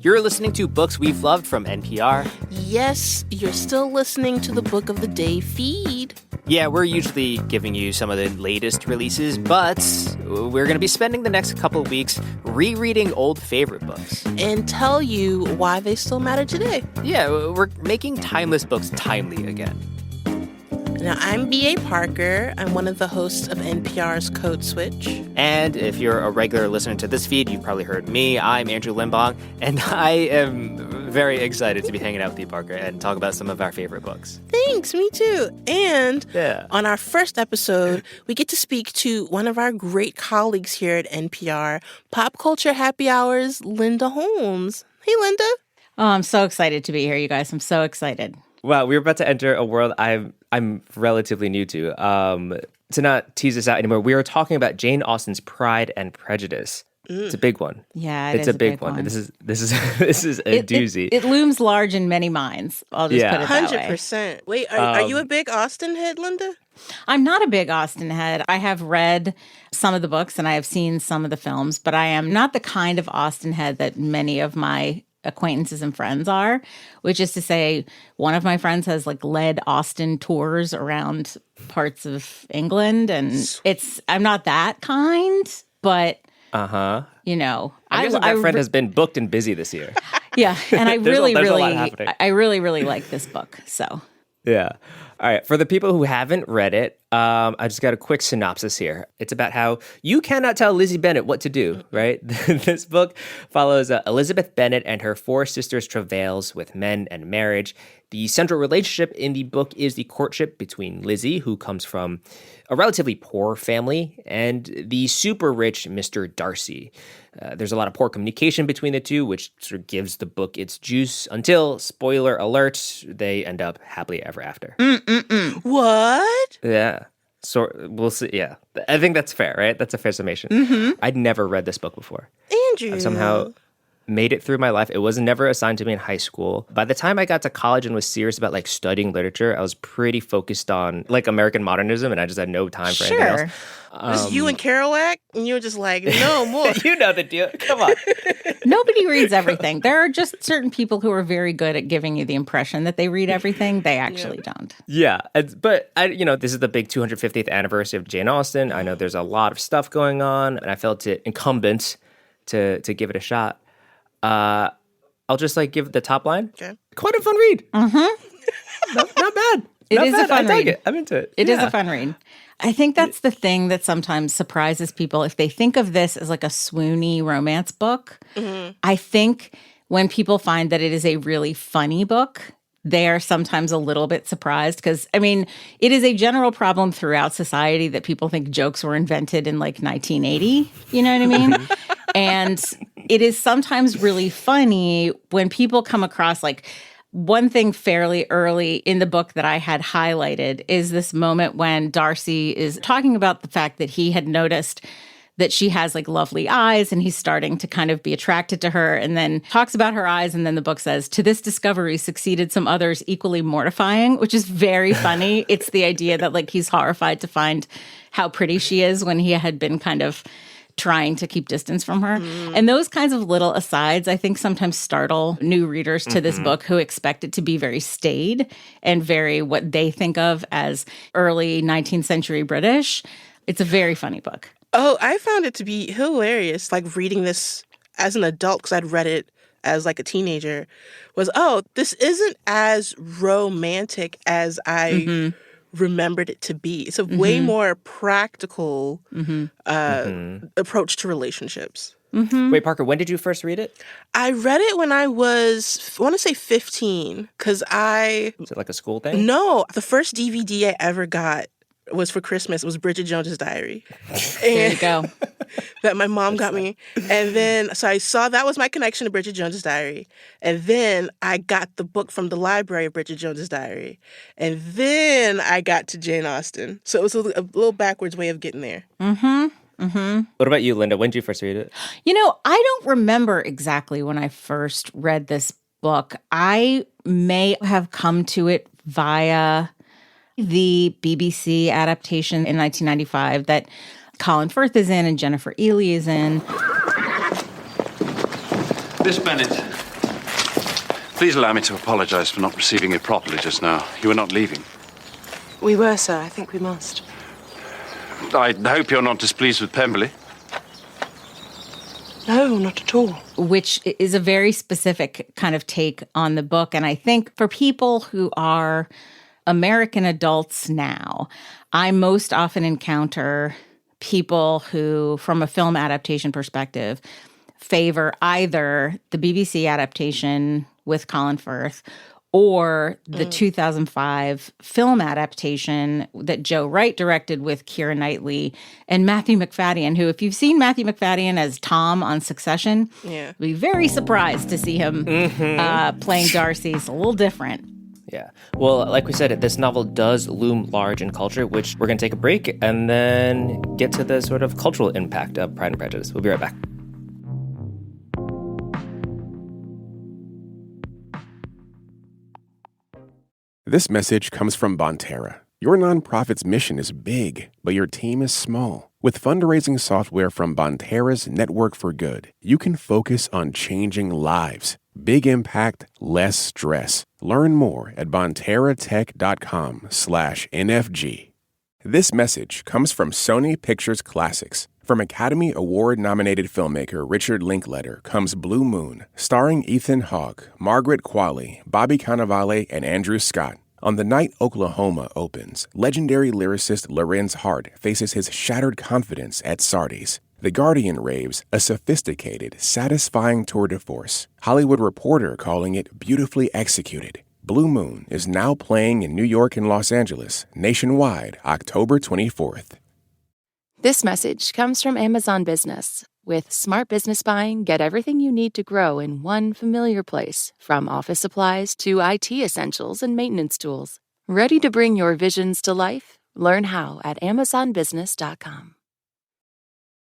You're listening to Books We've Loved from NPR. Yes, you're still listening to the Book of the Day feed. Yeah, we're usually giving you some of the latest releases, but we're going to be spending the next couple of weeks rereading old favorite books. And tell you why they still matter today. Yeah, we're making timeless books timely again. Now, I'm B.A. Parker. I'm one of the hosts of NPR's Code Switch. And if you're a regular listener to this feed, you've probably heard me. I'm Andrew Limbong, and I am very excited to be hanging out with you, Parker, and talk about some of our favorite books. Thanks, me too. And yeah. On our first episode, we get to speak to one of our great colleagues here at NPR, Pop Culture Happy Hour's Linda Holmes. Hey, Linda. Oh, I'm so excited to be here, you guys. I'm so excited. Wow, we're about to enter a world I'm relatively new to. To not tease this out anymore, we are talking about Jane Austen's Pride and Prejudice. It's a big one. Yeah, it's a big one. This is a doozy. It looms large in many minds. I'll just put it that way. 100%. Wait, are you a big Austen head, Linda? I'm not a big Austen head. I have read some of the books and I have seen some of the films, but I am not the kind of Austen head that many of my acquaintances and friends are, which is to say one of my friends has led Austen tours around parts of England, and I'm not that kind, but I guess that friend has been booked and busy this year. Yeah, and I really really like this book. So yeah. All right. For the people who haven't read it, I just got a quick synopsis here. It's about how you cannot tell Lizzie Bennet what to do, right? This book follows Elizabeth Bennet and her four sisters' travails with men and marriage. The central relationship in the book is the courtship between Lizzie, who comes from a relatively poor family, and the super rich Mr. Darcy. There's a lot of poor communication between the two, which sort of gives the book its juice until, spoiler alert, they end up happily ever after. What? Yeah. So we'll see. Yeah. I think that's fair, right? That's a fair summation. Mm-hmm. I'd never read this book before. Andrew. I've somehow made it through my life. It was never assigned to me in high school. By the time I got to college and was serious about studying literature, I was pretty focused on American modernism, and I just had no time for anything else. It was you and Kerouac, and you were just no more. You know the deal. Come on. Nobody reads everything. There are just certain people who are very good at giving you the impression that they read everything. They actually don't. Yeah. But, this is the big 250th anniversary of Jane Austen. I know there's a lot of stuff going on, and I felt it incumbent to give it a shot. I'll just give the top line. Okay. Quite a fun read. Mm-hmm. Not bad. It is a fun read. I'm into it. It is a fun read. I think that's the thing that sometimes surprises people. If they think of this as a swoony romance book, I think when people find that it is a really funny book, they are sometimes a little bit surprised because, it is a general problem throughout society that people think jokes were invented in 1980. You know what I mean? And it is sometimes really funny when people come across one thing fairly early in the book that I had highlighted is this moment when Darcy is talking about the fact that he had noticed that she has lovely eyes and he's starting to kind of be attracted to her, and then talks about her eyes. And then the book says, to this discovery succeeded some others equally mortifying, which is very funny. It's the idea that he's horrified to find how pretty she is when he had been kind of trying to keep distance from her. And those kinds of little asides, I think, sometimes startle new readers to this book who expect it to be very staid and very what they think of as early 19th century British. It's a very funny book. Oh, I found it to be hilarious, reading this as an adult, because I'd read it as a teenager, was, this isn't as romantic as I remembered it to be. It's a way more practical approach to relationships. Wait, Parker, when did you first read it? I read it when I was, I want to say 15, because Was it a school thing? No, the first DVD I ever got was for Christmas. It was Bridget Jones's Diary. There you go. That my mom got me. And then, so I saw that was my connection to Bridget Jones's Diary. And then I got the book from the library of Bridget Jones's Diary. And then I got to Jane Austen. So it was a little backwards way of getting there. What about you, Linda? When did you first read it? I don't remember exactly when I first read this book. I may have come to it via the BBC adaptation in 1995 that Colin Firth is in and Jennifer Ely is in. Miss Bennet, Please allow me to apologize for not receiving you properly just now. You were not leaving. We were, sir. I think we must. I hope you're not displeased with Pemberley. No, not at all. Which is a very specific kind of take on the book. And I think for people who are American adults now, I most often encounter people who, from a film adaptation perspective, favor either the BBC adaptation with Colin Firth or the 2005 film adaptation that Joe Wright directed with Keira Knightley and Matthew McFadden, who, if you've seen Matthew McFadden as Tom on Succession, you'll be very surprised to see him playing Darcy. It's a little different. Yeah. Well, like we said, this novel does loom large in culture, which we're going to take a break and then get to the sort of cultural impact of Pride and Prejudice. We'll be right back. This message comes from Bonterra. Your nonprofit's mission is big, but your team is small. With fundraising software from Bonterra's Network for Good, you can focus on changing lives. Big impact, less stress. Learn more at bonterratech.com/NFG. This message comes from Sony Pictures Classics. From Academy Award-nominated filmmaker Richard Linklater comes Blue Moon, starring Ethan Hawke, Margaret Qualley, Bobby Cannavale, and Andrew Scott. On the night Oklahoma opens, legendary lyricist Lorenz Hart faces his shattered confidence at Sardi's. The Guardian raves a sophisticated, satisfying tour de force. Hollywood Reporter calling it beautifully executed. Blue Moon is now playing in New York and Los Angeles, nationwide, October 24th. This message comes from Amazon Business. With smart business buying, get everything you need to grow in one familiar place, from office supplies to IT essentials and maintenance tools. Ready to bring your visions to life? Learn how at amazonbusiness.com.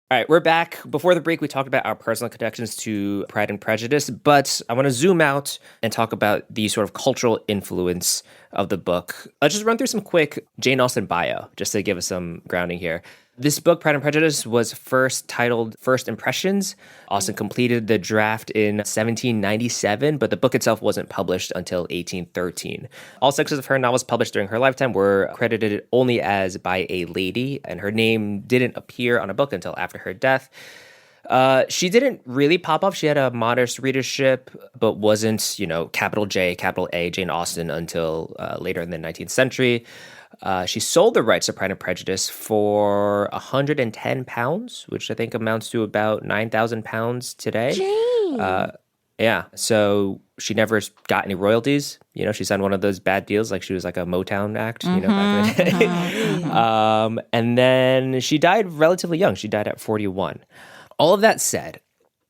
All right, we're back. Before the break, we talked about our personal connections to Pride and Prejudice, but I want to zoom out and talk about the sort of cultural influence of the book. Let's just run through some quick Jane Austen bio, just to give us some grounding here. This book, Pride and Prejudice, was first titled First Impressions. Austen completed the draft in 1797, but the book itself wasn't published until 1813. All six of her novels published during her lifetime were credited only as by a lady, and her name didn't appear on a book until after her death. She didn't really pop up. She had a modest readership, but wasn't, capital J, capital A, Jane Austen until later in the 19th century. She sold the rights to Pride and Prejudice for £110, which I think amounts to about £9,000 today. Yeah, so she never got any royalties. She signed one of those bad deals, like she was like a Motown act, back in the day. And then she died relatively young. She died at 41. All of that said,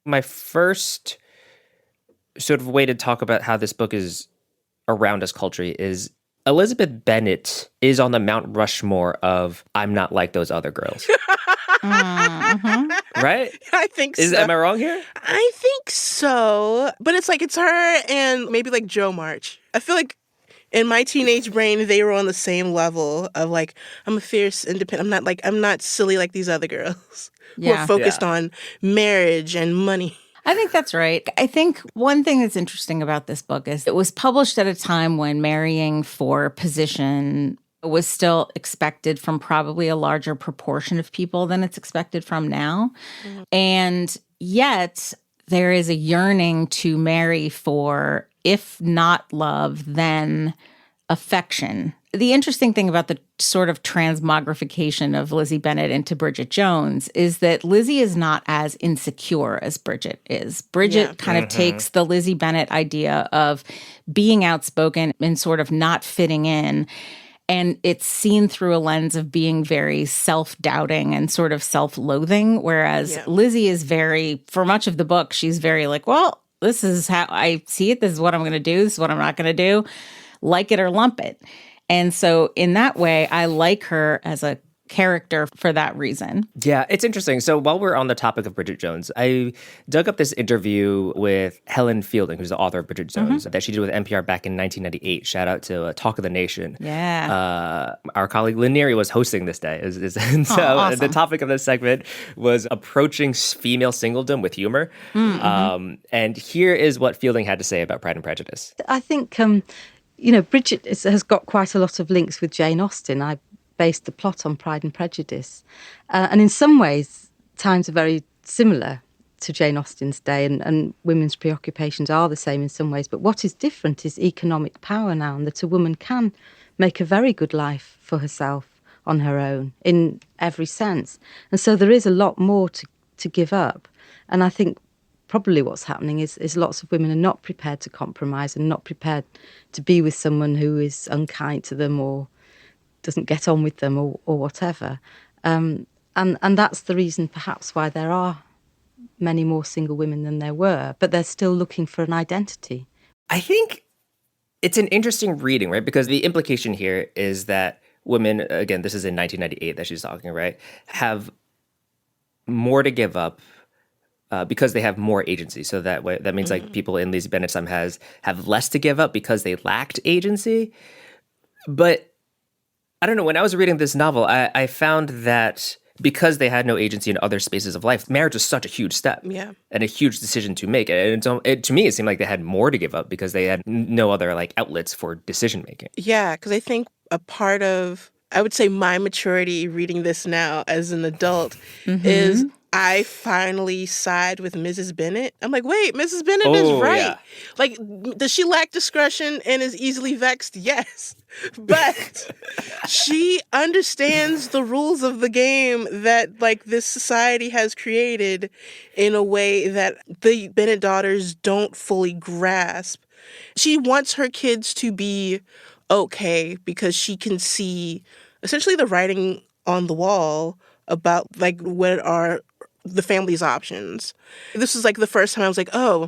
my first sort of way to talk about how this book is around us culturally is Elizabeth Bennet is on the Mount Rushmore of I'm not like those other girls. Right? I think so. Am I wrong here? I think so. But it's her and maybe like Joe March. I feel like in my teenage brain, they were on the same level of like, I'm a fierce, independent. I'm not silly like these other girls who are focused on marriage and money. I think that's right. I think one thing that's interesting about this book is it was published at a time when marrying for position was still expected from probably a larger proportion of people than it's expected from now. Mm-hmm. And yet there is a yearning to marry for, if not love, then affection. The interesting thing about the sort of transmogrification of Lizzie Bennet into Bridget Jones is that Lizzie is not as insecure as Bridget is. Bridget kind of takes the Lizzie Bennet idea of being outspoken and sort of not fitting in, and it's seen through a lens of being very self-doubting and sort of self-loathing, whereas Lizzie is very, for much of the book, she's very like, well, this is how I see it. This is what I'm going to do. This is what I'm not going to do. Like it or lump it. And so in that way, I like her as a character for that reason. Yeah, it's interesting. So while we're on the topic of Bridget Jones, I dug up this interview with Helen Fielding, who's the author of Bridget Jones, that she did with NPR back in 1998. Shout out to Talk of the Nation. Yeah. Our colleague Lanieri was hosting this day. And so awesome. the topic of this segment was approaching female singledom with humor. And here is what Fielding had to say about Pride and Prejudice. I think, Bridget has got quite a lot of links with Jane Austen. I based the plot on Pride and Prejudice. And in some ways, times are very similar to Jane Austen's day, and women's preoccupations are the same in some ways. But what is different is economic power now, and that a woman can make a very good life for herself on her own in every sense. And so there is a lot more to give up. And I think probably what's happening is lots of women are not prepared to compromise and not prepared to be with someone who is unkind to them or doesn't get on with them or whatever. And that's the reason perhaps why there are many more single women than there were, but they're still looking for an identity. I think it's an interesting reading, right? Because the implication here is that women, again, this is in 1998 that she's talking, right, have more to give up because they have more agency. So that means like people in Lizzie Bennet's time have less to give up because they lacked agency. But I don't know, when I was reading this novel, I found that because they had no agency in other spaces of life, marriage was such a huge step and a huge decision to make. And to me, it seemed like they had more to give up because they had no other like outlets for decision making. Yeah, because I think a part of, I would say, my maturity reading this now as an adult is I finally side with Mrs. Bennet. I'm like, wait, Mrs. Bennet is right. Yeah. Like, does she lack discretion and is easily vexed? Yes. But she understands the rules of the game that, like, this society has created in a way that the Bennet daughters don't fully grasp. She wants her kids to be okay because she can see essentially the writing on the wall about, like, what are the family's options. This was like the first time I was like, oh,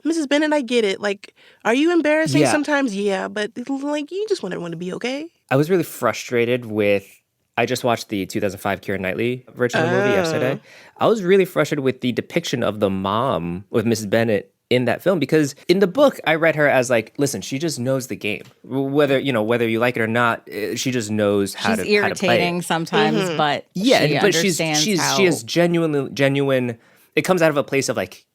Mrs. Bennet, I get it. Like, are you embarrassing sometimes? Yeah, but like, you just want everyone to be okay. I was really frustrated with, I just watched the 2005 Keira Knightley version of the movie yesterday. I was really frustrated with the depiction of the mom with Mrs. Bennet in that film, because in the book, I read her as like, listen, she just knows the game. Whether you like it or not, she just knows how to play. She's irritating sometimes, but she is genuine. It comes out of a place of like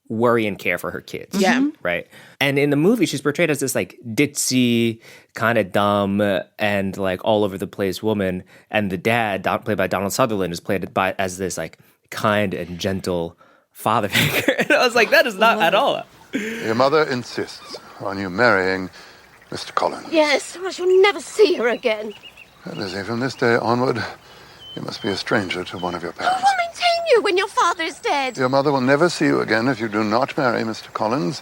worry and care for her kids. Yeah. Right. And in the movie, she's portrayed as this like ditzy, kind of dumb, and like all over the place woman. And the dad, played by Donald Sutherland, is played as this like kind and gentle father figure. And I was like, that is not at all. Your mother insists on you marrying Mr. Collins. Yes, I shall never see her again. Lizzie, from this day onward, you must be a stranger to one of your parents. Who will maintain you when your father is dead? Your mother will never see you again if you do not marry Mr. Collins.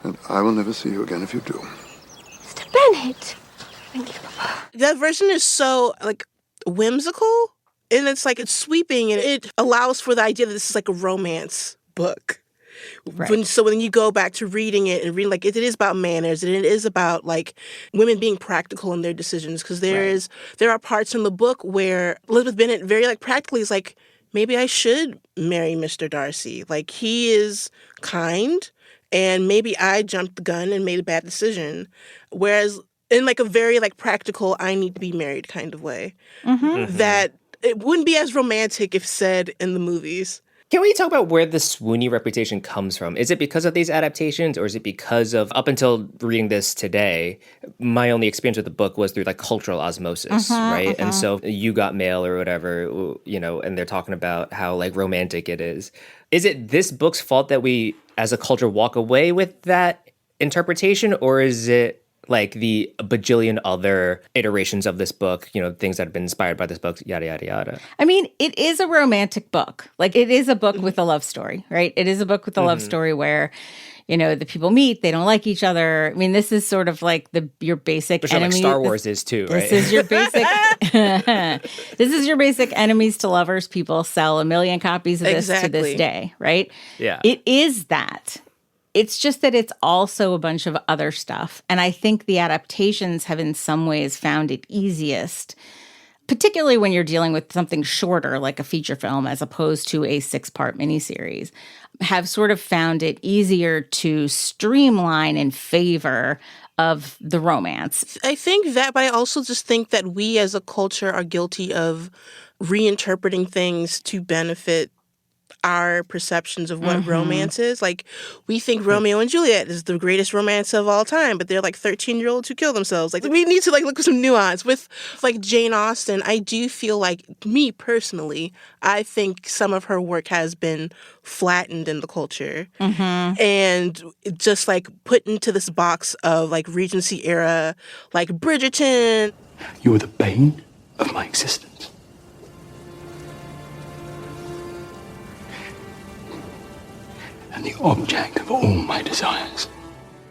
And I will never see you again if you do. Mr. Bennet. Thank you, Papa. That version is so, like, whimsical. And it's like, it's sweeping, and it allows for the idea that this is like a romance book. Right. When you go back to reading it and reading, like, it is about manners, and it is about like women being practical in their decisions. Because there are parts in the book where Elizabeth Bennet very like practically is like, maybe I should marry Mr. Darcy. Like, he is kind, and maybe I jumped the gun and made a bad decision. Whereas in like a very like practical, I need to be married kind of way, that it wouldn't be as romantic if said in the movies. Can we talk about where the swoony reputation comes from? Is it because of these adaptations, or is it because of, up until reading this today, my only experience with the book was through like cultural osmosis, right? And so You Got Mail or whatever, and they're talking about how like romantic it is. Is it this book's fault that we as a culture walk away with that interpretation, or is it like the bajillion other iterations of this book, things that have been inspired by this book, yada, yada, yada? I mean, it is a romantic book. Like, it is a book with a love story, right? It is a book with a love story where, the people meet, they don't like each other. I mean, this is sort of like your basic enemy. Like Star Wars is too, right? This is your basic this is your basic enemies to lovers. People sell 1 million copies of this to this day, right? Yeah. It is that. It's just that it's also a bunch of other stuff. And I think the adaptations have in some ways found it easiest particularly when you're dealing with something shorter like a feature film as opposed to a 6-part miniseries, have sort of found it easier to streamline in favor of the romance. I think that, but I also just think that we as a culture are guilty of reinterpreting things to benefit our perceptions of what romance is. Like, we think Romeo and Juliet is the greatest romance of all time, but they're like 13-year-olds who kill themselves. Like, we need to like look at some nuance. With like Jane Austen, I do feel like, me personally, I think some of her work has been flattened in the culture and just like put into this box of like Regency era, like Bridgerton. You were the bane of my existence. And the object of all my desires.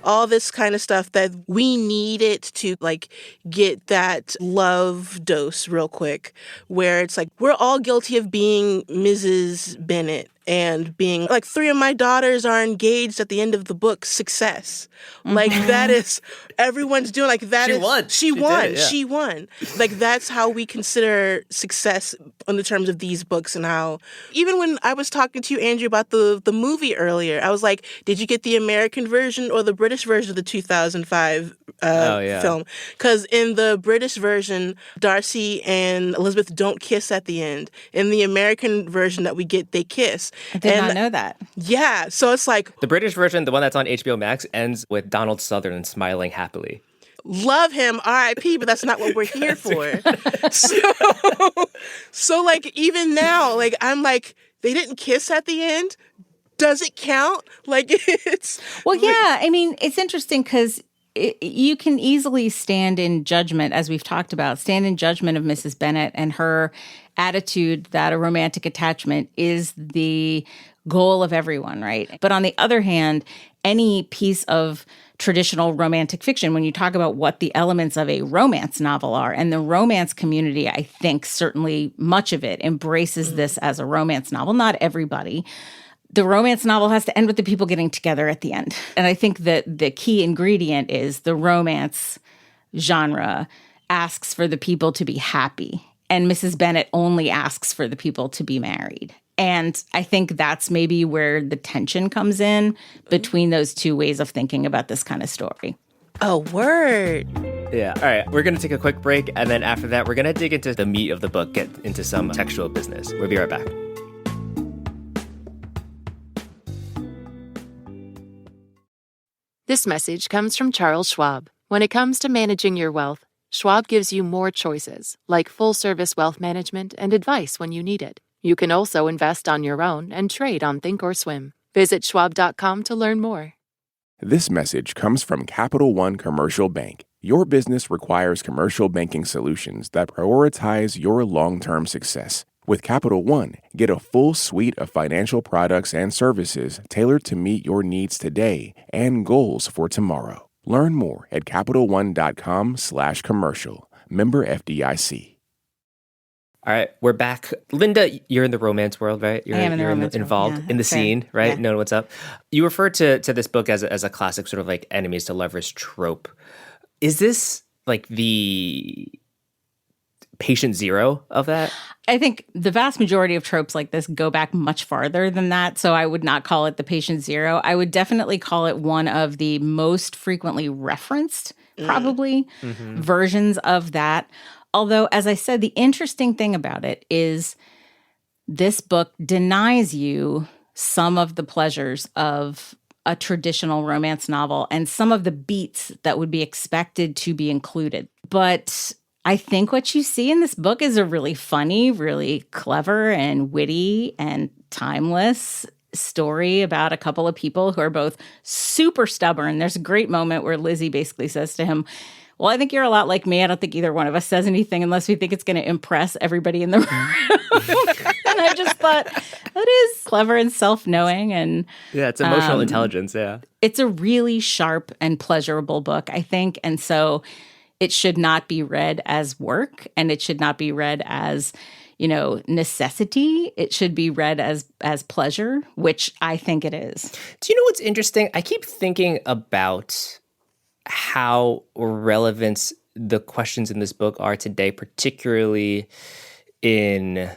All this kind of stuff that we needed to like get that love dose real quick, where it's like we're all guilty of being Mrs. Bennet and being like, 3 of my daughters are engaged at the end of the book. Success. Like, that is, everyone's doing like that. She won. She won. Like, that's how we consider success in the terms of these books. And how, even when I was talking to you, Andrew, about the movie earlier, I was like, did you get the American version or the British version of the 2005 film? Because in the British version, Darcy and Elizabeth don't kiss at the end. In the American version that we get, they kiss. I did not know that. Yeah, so it's like... The British version, the one that's on HBO Max, ends with Donald Sutherland smiling happily. Love him, R.I.P., but that's not what we're here for. So, like, even now, like, I'm like, they didn't kiss at the end? Does it count? Like, it's... Well, yeah, I mean, it's interesting because you can easily stand in judgment, as we've talked about, stand in judgment of Mrs. Bennet and her attitude that a romantic attachment is the goal of everyone, right? But on the other hand, any piece of traditional romantic fiction, when you talk about what the elements of a romance novel are, and the romance community, I think certainly much of it embraces this as a romance novel, not everybody. The romance novel has to end with the people getting together at the end. And I think that the key ingredient is the romance genre asks for the people to be happy. And Mrs. Bennet only asks for the people to be married. And I think that's maybe where the tension comes in between those two ways of thinking about this kind of story. Oh, word. Yeah. All right. We're going to take a quick break. And then after that, we're going to dig into the meat of the book, get into some textual business. We'll be right back. This message comes from Charles Schwab. When it comes to managing your wealth, Schwab gives you more choices, like full-service wealth management and advice when you need it. You can also invest on your own and trade on Thinkorswim. Visit schwab.com to learn more. This message comes from Capital One Commercial Bank. Your business requires commercial banking solutions that prioritize your long-term success. With Capital One, get a full suite of financial products and services tailored to meet your needs today and goals for tomorrow. Learn more at CapitalOne.com/commercial. Member FDIC. All right, we're back. Linda, you're in the romance world, right? I am in the romance world, involved yeah. in the Fair. scene, right? Yeah. Knowing what's up. You refer to this book as a classic sort of like enemies to lovers trope. Is this like the patient zero of that? I think the vast majority of tropes like this go back much farther than that, so I would not call it the patient zero. I would definitely call it one of the most frequently referenced, probably, versions of that. Although, as I said, the interesting thing about it is this book denies you some of the pleasures of a traditional romance novel and some of the beats that would be expected to be included. But I think what you see in this book is a really funny, really clever and witty and timeless story about a couple of people who are both super stubborn. There's a great moment where Lizzie basically says to him, well, I think you're a lot like me. I don't think either one of us says anything unless we think it's going to impress everybody in the room. And I just thought, that is clever and self-knowing. And yeah, it's emotional intelligence, yeah. It's a really sharp and pleasurable book, I think. And so it should not be read as work, and it should not be read as, necessity. It should be read as pleasure, which I think it is. Do you know what's interesting? I keep thinking about how relevant the questions in this book are today, particularly in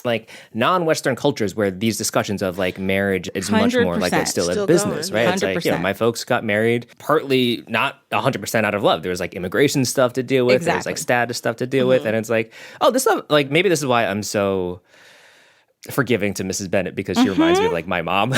like non-Western cultures where these discussions of like marriage is much more like it's still a business, going. right? It's like, you know, my folks got married partly not 100% out of love. There was like immigration stuff to deal with. There was like status stuff to deal with. And it's like, oh, this stuff, like maybe this is why I'm so forgiving to Mrs. Bennet, because she reminds me of like my mom.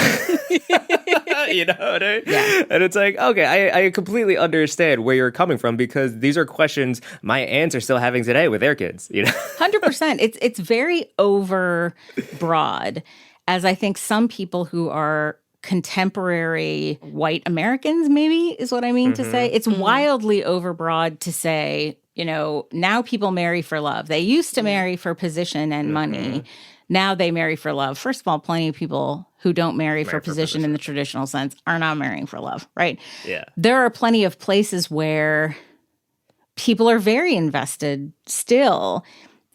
You know what I mean? Yeah. And it's like, okay, I completely understand where you're coming from, because these are questions my aunts are still having today with their kids, you know? 100%. It's very over broad, as I think some people who are contemporary white Americans, maybe is what I mean to say. It's wildly overbroad to say, you know, now people marry for love. They used to marry for position and money. Now they marry for love. First of all, plenty of people who don't marry for position in the traditional sense are not marrying for love, right? Yeah. There are plenty of places where people are very invested still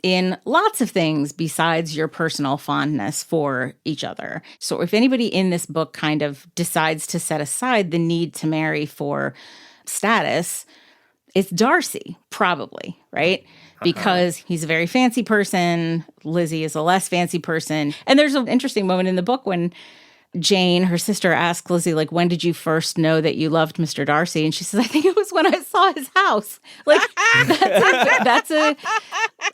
in lots of things besides your personal fondness for each other. So if anybody in this book kind of decides to set aside the need to marry for status, it's Darcy, probably, right? Because he's a very fancy person. Lizzie is a less fancy person. And there's an interesting moment in the book when Jane, her sister, asks Lizzie, like, when did you first know that you loved Mr. Darcy? And she says, I think it was when I saw his house. Like,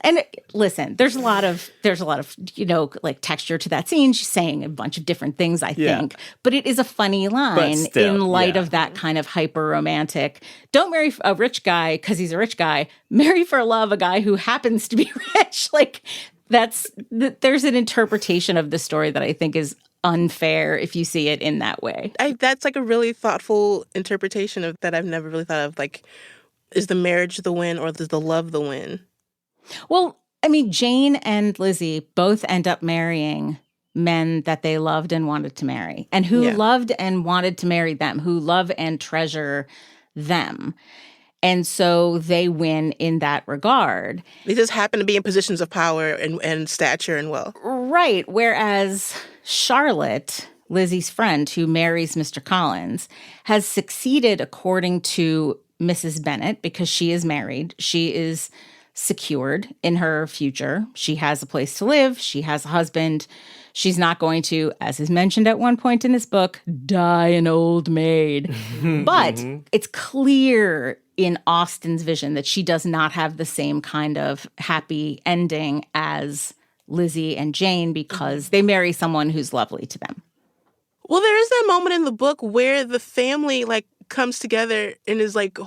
and listen, there's a lot of, you know, like texture to that scene. She's saying a bunch of different things, I think. But it is a funny line still, in light of that kind of hyper romantic. Don't marry a rich guy because he's a rich guy. Marry for love a guy who happens to be rich. Like, there's an interpretation of the story that I think is unfair if you see it in that way. That's like a really thoughtful interpretation of that I've never really thought of. Like, is the marriage the win or is the love the win? Well, I mean, Jane and Lizzie both end up marrying men that they loved and wanted to marry, and who loved and wanted to marry them, who love and treasure them. And so they win in that regard. They just happen to be in positions of power and stature and wealth. Right. Whereas Charlotte, Lizzie's friend who marries Mr. Collins, has succeeded according to Mrs. Bennet because she is married. She is secured in her future. She has a place to live. She has a husband. She's not going to, as is mentioned at one point in this book, die an old maid. But it's clear in Austen's vision that she does not have the same kind of happy ending as Lizzie and Jane because they marry someone who's lovely to them. Well, there is that moment in the book where the family like comes together and is like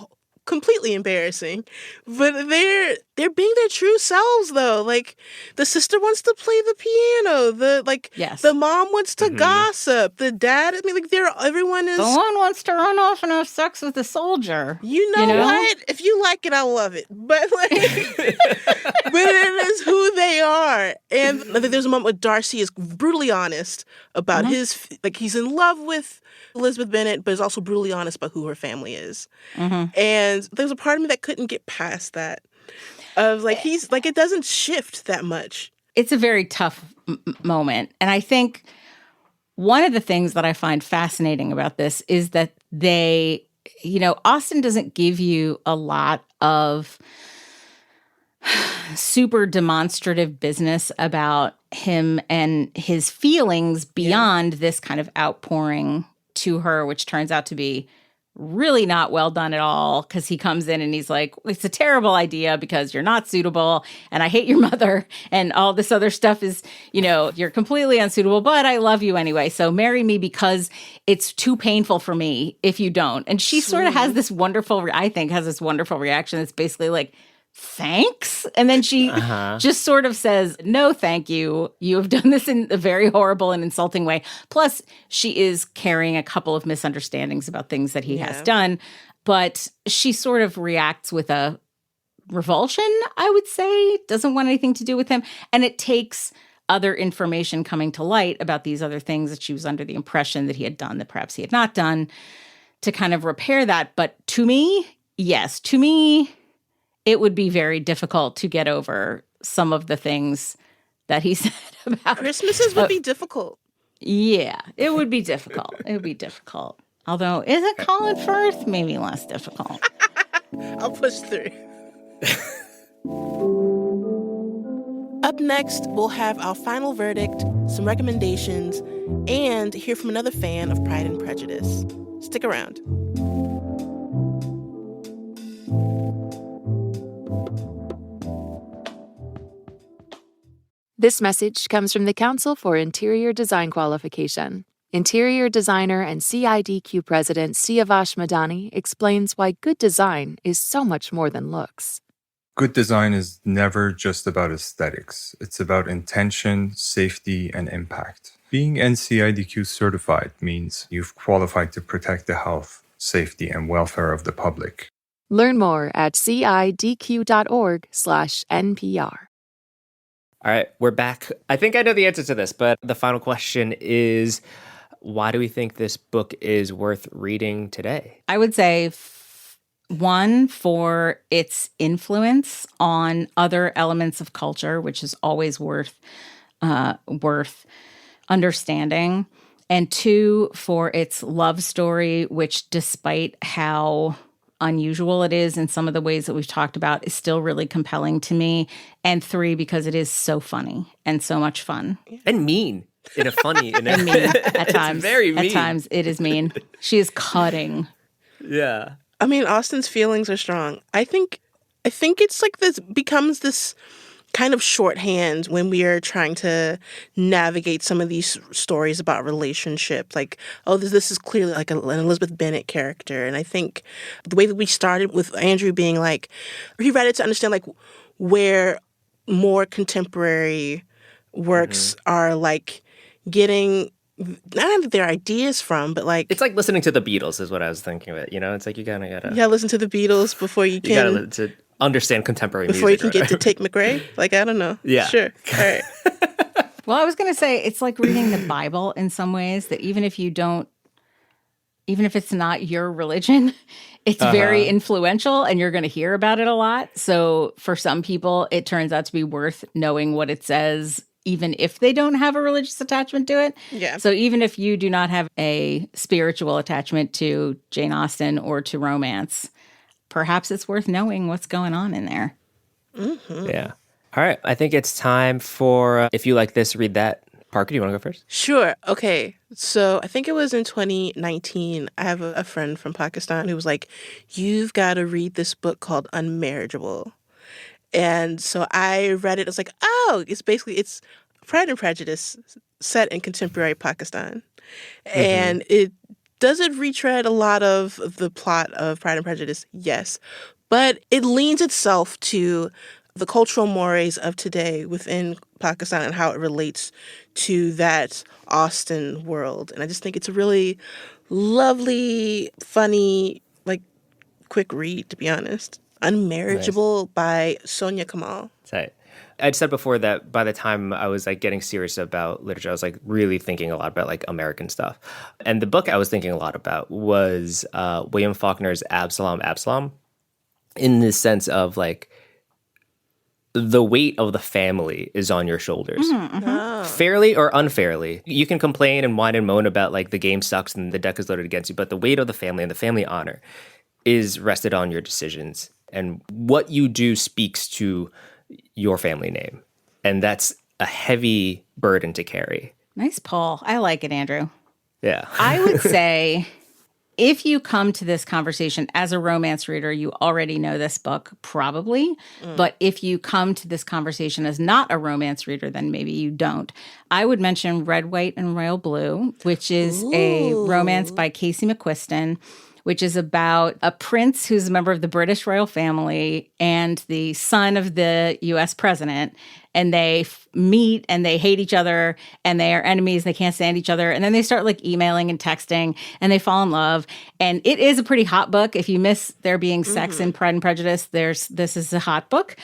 completely embarrassing, but they're being their true selves though. Like the sister wants to play the piano, the mom wants to gossip, the dad. I mean, like everyone is. The one wants to run off and have sex with a soldier. You know what? If you like it, I love it. But like, but it is who they are. And there's a moment where Darcy is brutally honest about his he's in love with Elizabeth Bennet, but is also brutally honest about who her family is. And there's a part of me that couldn't get past that. Of like, he's like, it doesn't shift that much. It's a very tough moment. And I think one of the things that I find fascinating about this is that Austen doesn't give you a lot of super demonstrative business about him and his feelings beyond this kind of outpouring to her, which turns out to be really not well done at all, because he comes in and he's like, it's a terrible idea because you're not suitable and I hate your mother and all this other stuff is, you're completely unsuitable, but I love you anyway. So marry me because it's too painful for me if you don't. And she sort of has this wonderful reaction that's basically like, thanks. And then she just sort of says, no, thank you. You have done this in a very horrible and insulting way. Plus, she is carrying a couple of misunderstandings about things that he has done. But she sort of reacts with a revulsion, I would say, doesn't want anything to do with him. And it takes other information coming to light about these other things that she was under the impression that he had done that perhaps he had not done to kind of repair that. But to me, it would be very difficult to get over some of the things that he said about Christmases would be difficult. Yeah, it would be difficult. Although, is it Colin Firth? Maybe less difficult. I'll push through. Up next, we'll have our final verdict, some recommendations, and hear from another fan of Pride and Prejudice. Stick around. This message comes from the Council for Interior Design Qualification. Interior designer and CIDQ president Siavash Madani explains why good design is so much more than looks. Good design is never just about aesthetics. It's about intention, safety, and impact. Being NCIDQ certified means you've qualified to protect the health, safety, and welfare of the public. Learn more at cidq.org/NPR. All right, we're back. I think I know the answer to this, but the final question is, why do we think this book is worth reading today? I would say one, for its influence on other elements of culture, which is always worth understanding. And two, for its love story, which despite how unusual it is in some of the ways that we've talked about, is still really compelling to me. And three, because it is so funny and so much fun. And mean. In a funny... and mean at times. It's very mean. At times it is mean. She is cutting. Yeah. I mean, Austen's feelings are strong. I think it's like this becomes this kind of shorthand when we are trying to navigate some of these stories about relationships. Like, oh, this is clearly like an Elizabeth Bennet character. And I think the way that we started with Andrew being like, he read it to understand like where more contemporary works are like getting not their ideas from, but like... It's like listening to the Beatles is what I was thinking of it, you know? It's like you kind of gotta... Yeah, listen to the Beatles before you can... You gotta to understand contemporary music. Before you can get to Take McRae? Like, I don't know. Yeah. Sure. All right. Well, I was going to say, it's like reading the Bible in some ways, that even if it's not your religion, it's very influential and you're going to hear about it a lot. So for some people, it turns out to be worth knowing what it says, even if they don't have a religious attachment to it. Yeah. So even if you do not have a spiritual attachment to Jane Austen or to romance, perhaps it's worth knowing what's going on in there. Mm-hmm. Yeah. All right. I think it's time for, if you like this, read that. Parker, do you want to go first? Sure. Okay. So I think it was in 2019. I have a friend from Pakistan who was like, you've got to read this book called Unmarriageable. And so I read it. I was like, oh, it's Pride and Prejudice set in contemporary Pakistan. Mm-hmm. And does it retread a lot of the plot of Pride and Prejudice? Yes. But it leans itself to the cultural mores of today within Pakistan and how it relates to that Austen world. And I just think it's a really lovely, funny, like, quick read, to be honest. Unmarriageable by Sonia Kamal. Tight. I'd said before that by the time I was like getting serious about literature, I was like really thinking a lot about like American stuff. And the book I was thinking a lot about was William Faulkner's Absalom, in the sense of like the weight of the family is on your shoulders. Mm-hmm. Oh. Fairly or unfairly. You can complain and whine and moan about like the game sucks and the deck is loaded against you, but the weight of the family and the family honor is rested on your decisions. And what you do speaks to your family name. And that's a heavy burden to carry. Nice pull. I like it, Andrew. Yeah. I would say if you come to this conversation as a romance reader, you already know this book, probably. But if you come to this conversation as not a romance reader, then maybe you don't. I would mention Red, White, and Royal Blue, which is a romance by Casey McQuiston, which is about a prince who's a member of the British royal family and the son of the U.S. president. And they meet and they hate each other and they are enemies. They can't stand each other. And then they start like emailing and texting and they fall in love. And it is a pretty hot book. If you miss there being sex in Pride and Prejudice, this is a hot book.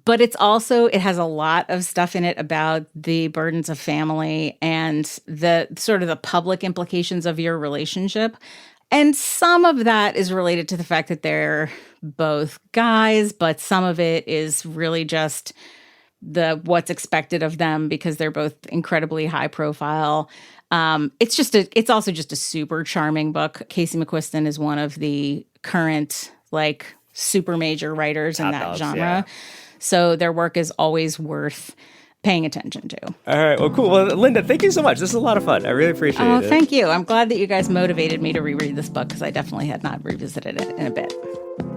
But it has a lot of stuff in it about the burdens of family and the sort of the public implications of your relationship. And some of that is related to the fact that they're both guys, but some of it is really just what's expected of them because they're both incredibly high profile. It's also just a super charming book. Casey McQuiston is one of the current like super major writers in Top that dogs, genre. yeah. So their work is always worth paying attention to. All right. Well, cool. Well, Linda, thank you so much. This is a lot of fun. I really appreciate it. Thank you. I'm glad that you guys motivated me to reread this book because I definitely had not revisited it in a bit.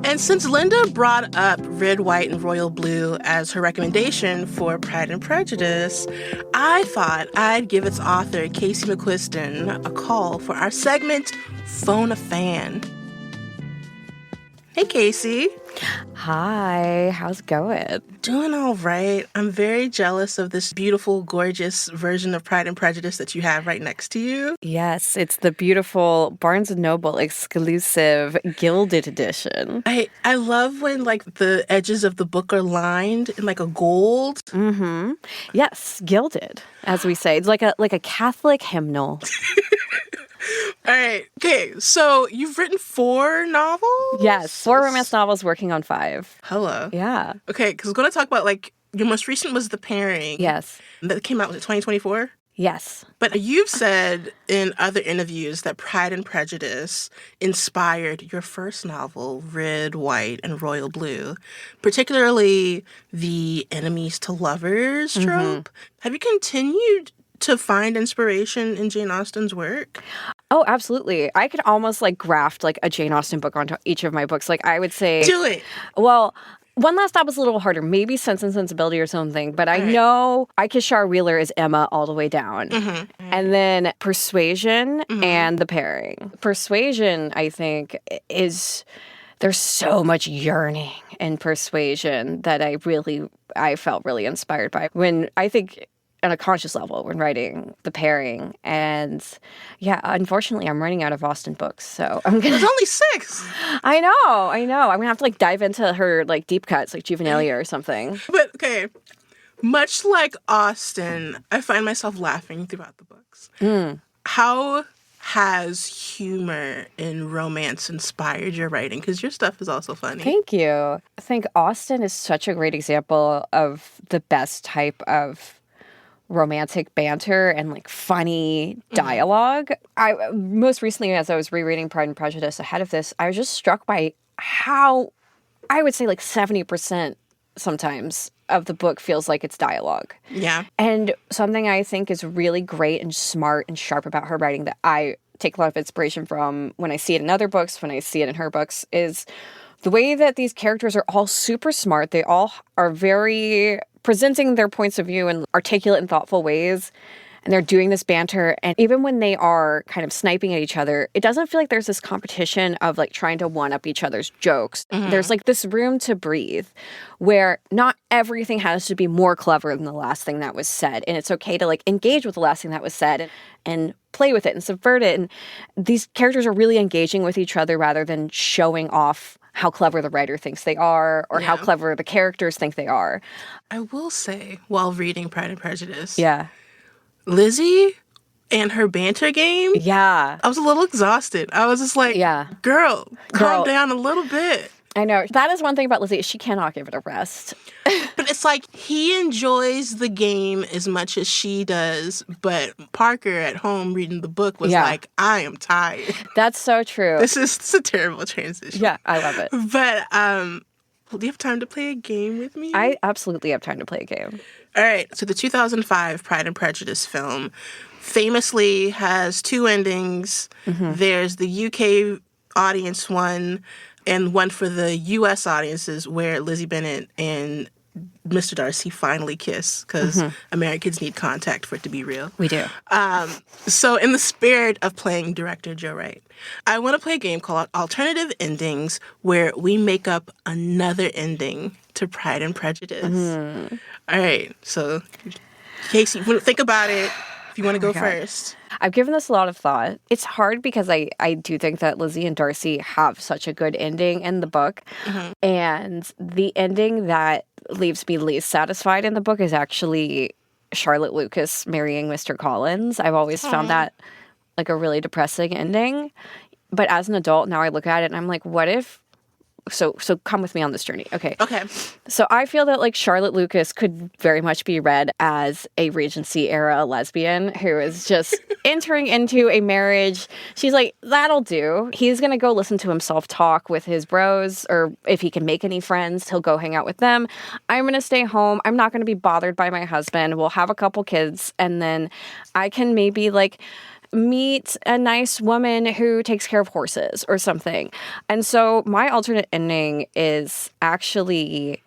And since Linda brought up Red, White, and Royal Blue as her recommendation for Pride and Prejudice, I thought I'd give its author, Casey McQuiston, a call for our segment, Phone a Fan. Hey, Casey. Hi, how's it going? Doing all right. I'm very jealous of this beautiful, gorgeous version of Pride and Prejudice that you have right next to you. Yes, it's the beautiful Barnes & Noble exclusive gilded edition. I love when, like, the edges of the book are lined in, like, a gold. Mm-hmm. Yes, gilded, as we say. It's like a Catholic hymnal. All right. Okay, so you've written 4 novels? Yes, 4 romance novels, working on 5. Hello. Yeah. Okay, because we're going to talk about, like, your most recent was The Pairing. Yes. That came out, was it 2024? Yes. But you've said in other interviews that Pride and Prejudice inspired your first novel, Red, White, and Royal Blue, particularly the enemies to lovers trope. Have you continued to find inspiration in Jane Austen's work? Oh, absolutely. I could almost like graft like a Jane Austen book onto each of my books. Like I would say... Do it! Well... One Last Stop was a little harder, maybe Sense and Sensibility or something, but I know Ikeshar Wheeler is Emma all the way down. And then Persuasion and The Pairing. Persuasion, I think, is... There's so much yearning in Persuasion that I felt really inspired by. When I think... on a conscious level when writing The Pairing. And yeah, unfortunately, I'm running out of Austen books, so I'm gonna... There's only 6! I know. I'm gonna have to like dive into her like deep cuts, like Juvenilia or something. But, okay, much like Austen, I find myself laughing throughout the books. How has humor in romance inspired your writing? Because your stuff is also funny. Thank you. I think Austen is such a great example of the best type of romantic banter and like funny dialogue. I most recently, as I was rereading Pride and Prejudice ahead of this, I was just struck by how I would say like 70% sometimes of the book feels like it's dialogue. Yeah. And something I think is really great and smart and sharp about her writing that I take a lot of inspiration from when I see it in other books, when I see it in her books, is the way that these characters are all super smart. They all are very presenting their points of view in articulate and thoughtful ways. And they're doing this banter. And even when they are kind of sniping at each other, it doesn't feel like there's this competition of like trying to one-up each other's jokes. There's like this room to breathe where not everything has to be more clever than the last thing that was said. And it's okay to like engage with the last thing that was said and play with it and subvert it. And these characters are really engaging with each other rather than showing off how clever the writer thinks they are or how clever the characters think they are. I will say, while reading Pride and Prejudice, Lizzie and her banter game, I was a little exhausted. I was just like, girl, calm down a little bit. I know. That is one thing about Lizzie. She cannot give it a rest. But it's like he enjoys the game as much as she does, but Parker at home reading the book was like, I am tired. That's so true. This is a terrible transition. Yeah, I love it. But do you have time to play a game with me? I absolutely have time to play a game. All right. So the 2005 Pride and Prejudice film famously has 2 endings. There's the UK audience one and one for the U.S. audiences where Lizzie Bennet and Mr. Darcy finally kiss because Americans need contact for it to be real. We do. So in the spirit of playing director Joe Wright, I want to play a game called Alternative Endings where we make up another ending to Pride and Prejudice. All right. So, Casey, think about it. If you want to go first. I've given this a lot of thought. It's hard because I do think that Lizzie and Darcy have such a good ending in the book. And the ending that leaves me least satisfied in the book is actually Charlotte Lucas marrying Mr. Collins. I've always found that like a really depressing ending. But as an adult, now I look at it and I'm like, what if So come with me on this journey. Okay. Okay. So I feel that like Charlotte Lucas could very much be read as a Regency era lesbian who is just entering into a marriage. She's like, that'll do. He's going to go listen to himself talk with his bros, or if he can make any friends, he'll go hang out with them. I'm going to stay home. I'm not going to be bothered by my husband. We'll have a couple kids, and then I can maybe like meet a nice woman who takes care of horses or something. And so my alternate ending is actually,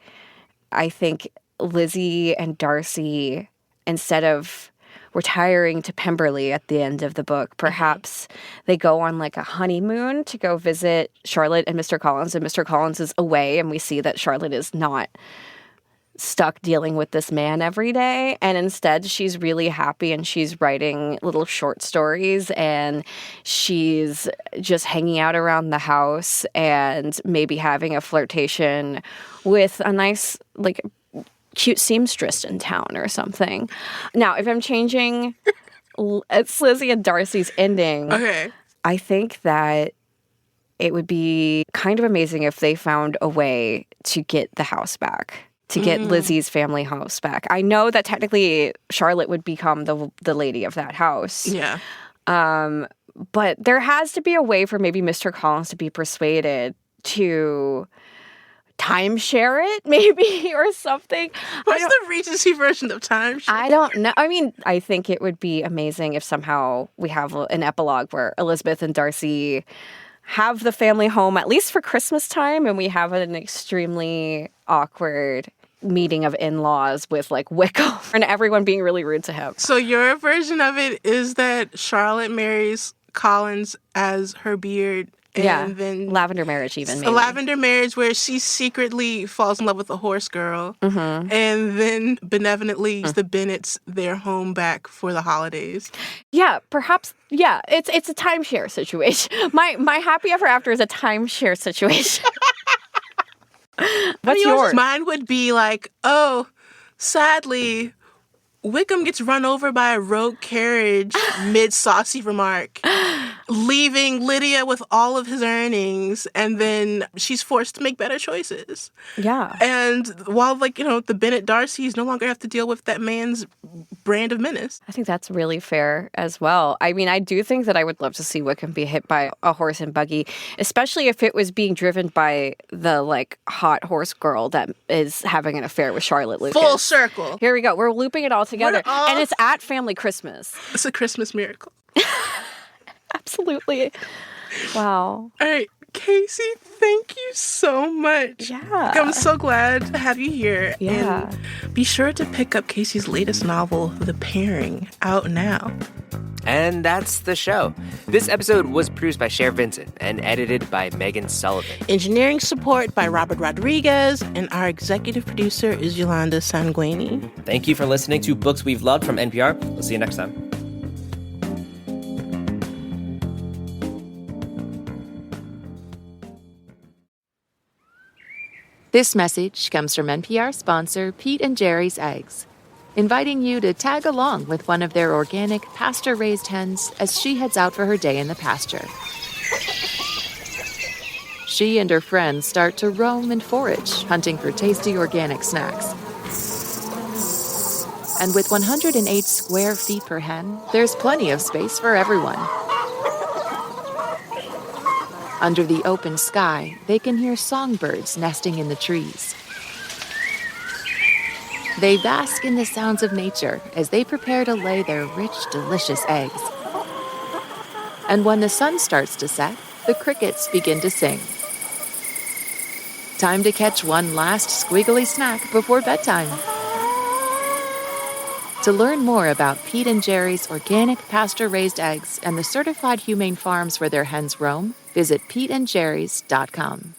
I think, Lizzie and Darcy, instead of retiring to Pemberley at the end of the book, perhaps they go on like a honeymoon to go visit Charlotte and Mr. Collins, and Mr. Collins is away, and we see that Charlotte is not stuck dealing with this man every day, and instead she's really happy and she's writing little short stories and she's just hanging out around the house and maybe having a flirtation with a nice like cute seamstress in town or something. Now, if I'm changing it's Lizzie and Darcy's ending, Okay. I think that it would be kind of amazing if they found a way to get the house back. To get Lizzie's family house back. I know that technically Charlotte would become the lady of that house. Yeah. But there has to be a way for maybe Mr. Collins to be persuaded to timeshare it, maybe, or something. What's the Regency version of timeshare? I don't know. I mean, I think it would be amazing if somehow we have an epilogue where Elizabeth and Darcy have the family home, at least for Christmas time, and we have an extremely awkward meeting of in-laws with like Wickham and everyone being really rude to him. So your version of it is that Charlotte marries Collins as her beard, and then lavender marriage even. Maybe. A lavender marriage where she secretly falls in love with a horse girl, and then benevolently gives the Bennets their home back for the holidays. Yeah, perhaps. Yeah, it's a timeshare situation. My happy ever after is a timeshare situation. What's yours? Mine would be like, oh, sadly, Wickham gets run over by a rogue carriage mid-saucy remark, leaving Lydia with all of his earnings, and then she's forced to make better choices. Yeah. And while, like, you know, the Bennet Darcys no longer have to deal with that man's brand of menace. I think that's really fair as well. I mean, I do think that I would love to see Wickham be hit by a horse and buggy, especially if it was being driven by the, like, hot horse girl that is having an affair with Charlotte Lucas. Full circle. Here we go. We're looping it all together. And it's at family Christmas. It's a Christmas miracle. Absolutely. Wow. All right, Casey, thank you so much. Yeah. I'm so glad to have you here. Yeah. And be sure to pick up Casey's latest novel, The Pairing, out now. And that's the show. This episode was produced by Cher Vincent and edited by Megan Sullivan. Engineering support by Robert Rodriguez, and our executive producer is Yolanda Sanguini. Thank you for listening to Books We've Loved from NPR. We'll see you next time. This message comes from NPR sponsor Pete and Jerry's Eggs, inviting you to tag along with one of their organic pasture-raised hens as she heads out for her day in the pasture. She and her friends start to roam and forage, hunting for tasty organic snacks. And with 108 square feet per hen, there's plenty of space for everyone. Under the open sky, they can hear songbirds nesting in the trees. They bask in the sounds of nature as they prepare to lay their rich, delicious eggs. And when the sun starts to set, the crickets begin to sing. Time to catch one last squiggly snack before bedtime. To learn more about Pete and Jerry's organic pasture-raised eggs and the certified humane farms where their hens roam, visit peteandjerrys.com.